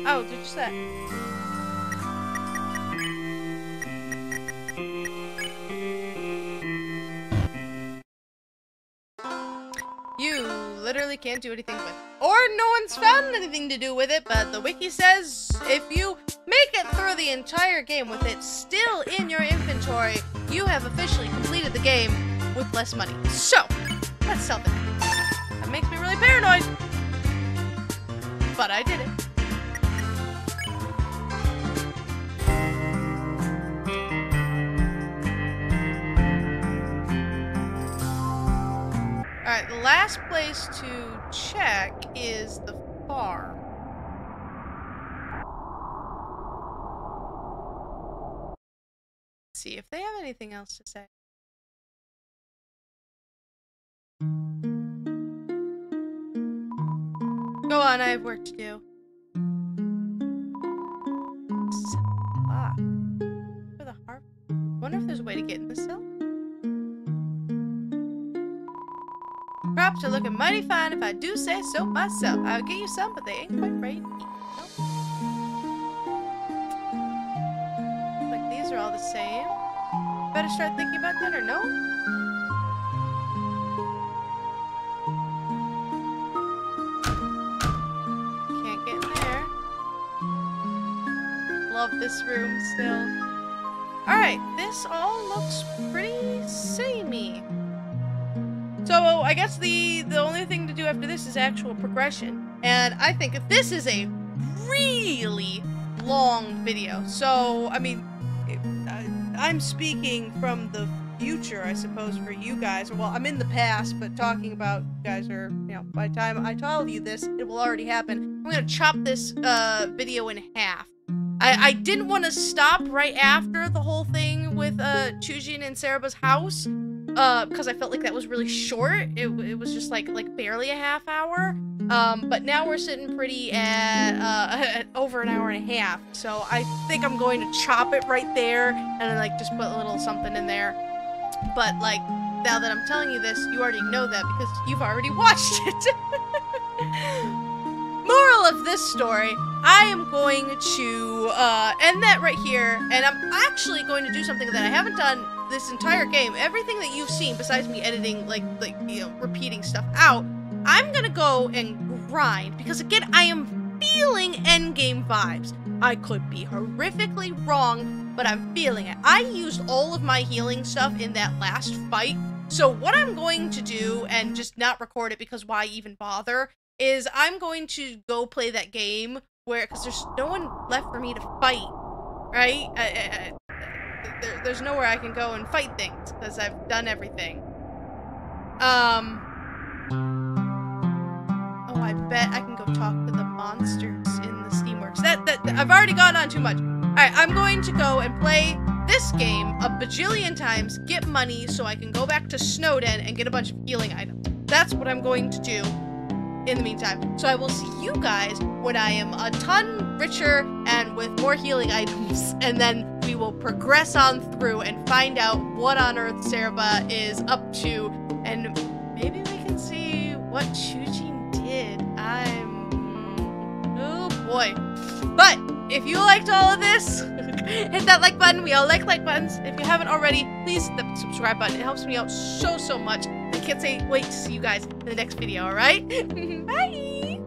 Oh, did you say? You literally can't do anything with it. Or no one's found anything to do with it, but the wiki says if you make it through the entire game with it still in your inventory, you have officially completed the game with less money. So, let's sell that. That makes me really paranoid. But I did it. Alright, the last place to check is the farm. Let's see if they have anything else to say. Go on, I have work to do. For the harp. Wonder if there's a way to get in the cell. Crops are looking mighty fine if I do say so myself. I'll get you some, but they ain't quite ready to eat. Nope. Like these are all the same. Better start thinking about dinner, no? Can't get in there. Love this room still. Alright, this all looks pretty samey. So, I guess the only thing to do after this is actual progression. And I think if this is a really long video. So, I mean, I'm speaking from the future, I suppose, for you guys. Well, I'm in the past, but talking about you guys are, you know, by the time I tell you this, it will already happen. I'm gonna chop this video in half. I didn't want to stop right after the whole thing with Chujin and Cereba's house, because I felt like that was really short. It was just like barely a half hour. But now we're sitting pretty at over an hour and a half. So I think I'm going to chop it right there and then like just put a little something in there. But like now that I'm telling you this, you already know that because you've already watched it. Moral of this story, I am going to end that right here, and I'm actually going to do something that I haven't done this entire game. Everything that you've seen, besides me editing, like you know, repeating stuff out, I'm gonna go and grind, because again, I am feeling endgame vibes. I could be horrifically wrong, but I'm feeling it. I used all of my healing stuff in that last fight, so what I'm going to do, and just not record it because why even bother, is I'm going to go play that game where, because there's no one left for me to fight, right? There's nowhere I can go and fight things, because I've done everything. Oh, I bet I can go talk to the monsters in the Steamworks. I've already gone on too much. Alright, I'm going to go and play this game a bajillion times, get money so I can go back to Snowden and get a bunch of healing items. That's what I'm going to do in the meantime. So I will see you guys when I am a ton richer and with more healing items, and then we will progress on through and find out what on earth Cereba is up to, and maybe we can see what Chujin did. Oh boy. But if you liked all of this, hit that like button. We all like buttons. If you haven't already, please hit the subscribe button. It helps me out so much. I can't wait to see you guys in the next video, alright? Bye!